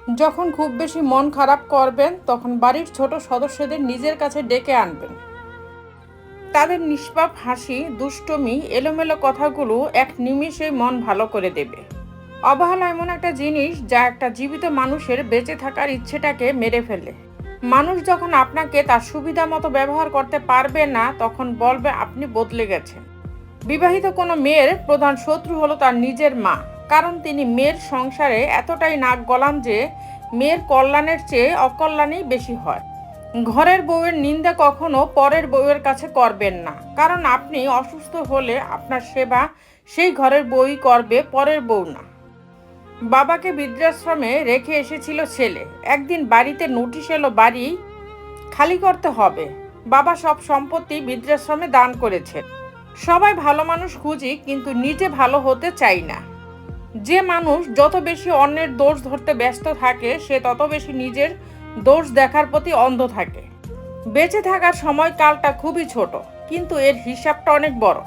যখন খুব বেশি মন খারাপ করবেন তখন বাড়ির ছোট সদস্যদের নিজের কাছে ডেকে আনবেন। তাদের নিষ্পাপ হাসি, দুষ্টুমি, এলোমেলো কথাগুলো এক নিমিষেই মন ভালো করে দেবে। অবহেলা এমন একটা জিনিস যা একটা জীবিত মানুষের বেঁচে থাকার ইচ্ছেটাকে মেরে ফেলে। মানুষ যখন আপনাকে তার সুবিধা মতো ব্যবহার করতে পারবে না তখন বলবে আপনি বদলে গেছেন। বিবাহিত কোনো মেয়ের প্রধান শত্রু হলো তার নিজের মা, কারণ তিনি মেয়ের সংসারে এতটাই নাক গলান যে মেয়ের কল্যাণের চেয়ে অকল্যাণই বেশি হয়। ঘরের বউয়ের নিন্দা কখনো পরের বউয়ের কাছে করবেন না, কারণ আপনি অসুস্থ হলে আপনার সেবা সেই ঘরের বউই করবে, পরের বউ না। বাবাকে বৃদ্ধাশ্রমে রেখে এসেছিল ছেলে। একদিন বাড়িতে নোটিশ এলো বাড়ি খালি করতে হবে। বাবা সব সম্পত্তি বৃদ্ধাশ্রমে দান করেছে। সবাই ভালো মানুষ খুঁজি, কিন্তু নিজে ভালো হতে চাই না। যে মানুষ যত বেশি অন্যের দোষ ধরতে ব্যস্ত থাকে সে তত বেশি নিজের দোষ দেখার প্রতি অন্ধ থাকে। বেঁচে থাকার সময়কালটা খুবই ছোট, কিন্তু এর হিসাবটা অনেক বড়।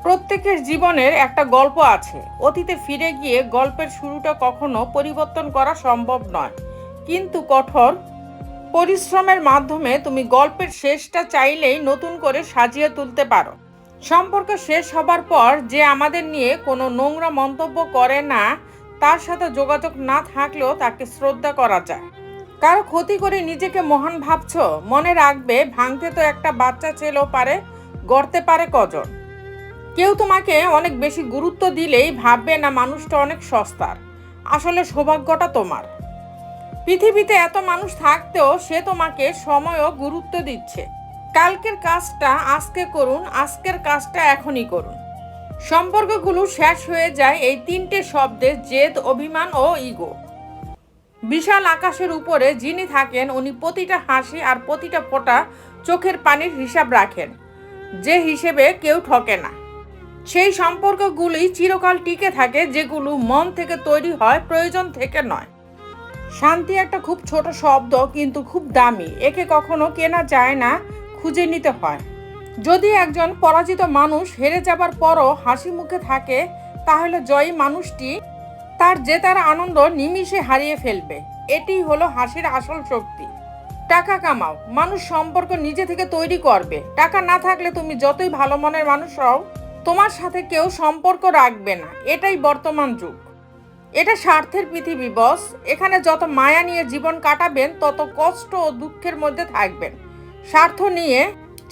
প্রত্যেকের জীবনের একটা গল্প আছে। অতীতে ফিরে গিয়ে গল্পের শুরুটা কখনো পরিবর্তন করা সম্ভব নয়, কিন্তু কঠোর পরিশ্রমের মাধ্যমে তুমি গল্পের শেষটা চাইলেই নতুন করে সাজিয়ে তুলতে পারো। সম্পর্ক শেষ হবার পর যে আমাদের নিয়ে কোনো নোংরা মন্তব্য করে না, তার সাথে যোগাযোগ না থাকলেও তাকে শ্রদ্ধা করা যায়। কারো ক্ষতি করে নিজেকে মহান ভাবছো, মনে রাখবে ভাঙতে তো একটা বাচ্চা ছেলেও পারে, গড়তে পারে কজন। কেউ তোমাকে অনেক বেশি গুরুত্ব দিলেই ভাববে না মানুষটা অনেক সস্তার। আসলে সৌভাগ্যটা তোমার। পৃথিবীতে এত মানুষ থাকতেও সে তোমাকে সময় ও গুরুত্ব দিচ্ছে। কালকের কাজটা আজকে করুন, আজকের কাজটা এখনই করুন। সম্পর্কগুলো শেষ হয়ে যায় এই তিনটে শব্দে: জেদ, অভিমান ও ইগো। বিশাল আকাশের উপরে যিনি থাকেন উনি প্রতিটা হাসি আর প্রতিটা ফোঁটা চোখের পানির হিসাব রাখেন, যে হিসেবে কেউ ঠকে না। সেই সম্পর্কগুলি চিরকাল টিকে থাকে যেগুলো মন থেকে তৈরি হয়, প্রয়োজন থেকে নয়। শান্তি একটা খুব ছোট শব্দ, কিন্তু খুব দামি। একে কখনো কেনা যায় না, খুঁজে নিতে হয়। যদি একজন পরাজিত মানুষ হেরে যাবার পরও হাসি মুখে থাকে, তাহলে জয়ী মানুষটি তার জেতার আনন্দ নিমিষে হারিয়ে ফেলবে। এটি হলো হাসির আসল শক্তি। টাকা কামাও, মানুষ সম্পর্ক নিজে থেকে তৈরি করবে। টাকা না থাকলে তুমি যতই ভালো মনের মানুষ হও, তোমার সাথে কেউ সম্পর্ক রাখবে না। এটাই বর্তমান যুগ। এটা স্বার্থের পৃথিবী বস। এখানে যত মায়া নিয়ে জীবন কাটাবেন তত কষ্ট ও দুঃখের মধ্যে থাকবেন। স্বার্থ নিয়ে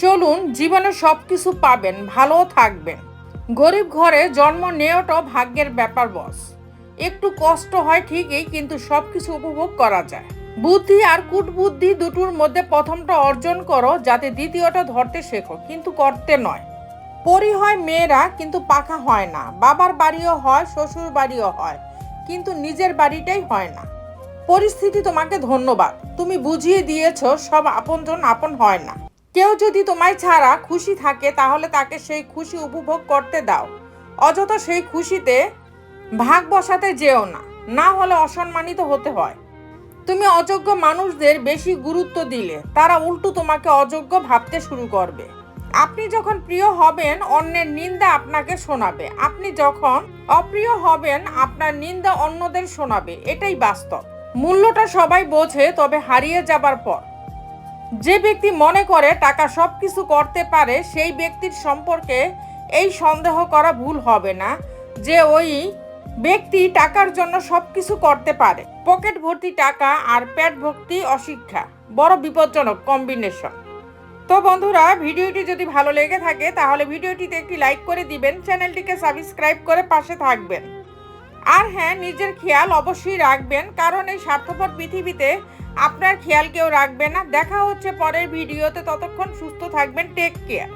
চলুন, জীবনে সব কিছু পাবেন, ভালোও থাকবেন। গরিব ঘরে জন্ম নেওয়াটাও ভাগ্যের ব্যাপার বস। একটু কষ্ট হয় ঠিকই, কিন্তু সব কিছু উপভোগ করা যায়। বুদ্ধি আর কূটবুদ্ধি দুটোর মধ্যে প্রথমটা অর্জন করো, যাতে দ্বিতীয়টা ধরতে শেখো, কিন্তু করতে নয়। পরি হয় মেয়েরা, কিন্তু পাখা হয় না। বাবার বাড়িও হয়, শ্বশুর বাড়িও হয়, কিন্তু নিজের বাড়িটাই হয় না। পরিস্থিতি তোমাকে ধন্যবাদ, তুমি বুঝিয়ে দিয়েছো সব আপনজন আপন হয় না। কেউ যদি তোমায় ছাড়া খুশি থাকে তাহলে তাকে সেই খুশি উপভোগ করতে দাও। অযথা সেই খুশিতে ভাগ বসাতে যেও না, না হলে অসম্মানিত হতে হয়। তুমি অযোগ্য মানুষদের বেশি গুরুত্ব দিলে তারা উল্টো তোমাকে অযোগ্য ভাবতে শুরু করবে। আপনি যখন প্রিয় হবেন অন্যের নিন্দা আপনাকে শোনাবে, আপনি যখন অপ্রিয় হবেন আপনার নিন্দা অন্যদের শোনাবে। এটাই বাস্তব। মূল্যটা সবাই বোঝে, তবে হারিয়ে যাবার পর। যে ব্যক্তি মনে করে টাকা সব কিছু করতে পারে, সেই ব্যক্তির সম্পর্কে এই সন্দেহ করা ভুল হবে না যে ওই ব্যক্তি টাকার জন্য সব কিছু করতে পারে। পকেট ভর্তি টাকা আর পেট ভর্তি অশিক্ষা বড় বিপজ্জনক কম্বিনেশন। তো বন্ধুরা, ভিডিওটি যদি ভালো লেগে থাকে তাহলে ভিডিওটিতে একটি লাইক করে দিবেন, চ্যানেলটিকে সাবস্ক্রাইব করে পাশে থাকবেন। আর হ্যাঁ, নিজের খেয়াল অবশ্যই রাখবেন, কারণ এই স্বার্থপর পৃথিবীতে আপনার খেয়াল কেউ রাখবে না। দেখা হচ্ছে পরের ভিডিওতে, ততক্ষণ সুস্থ থাকবেন। Take care.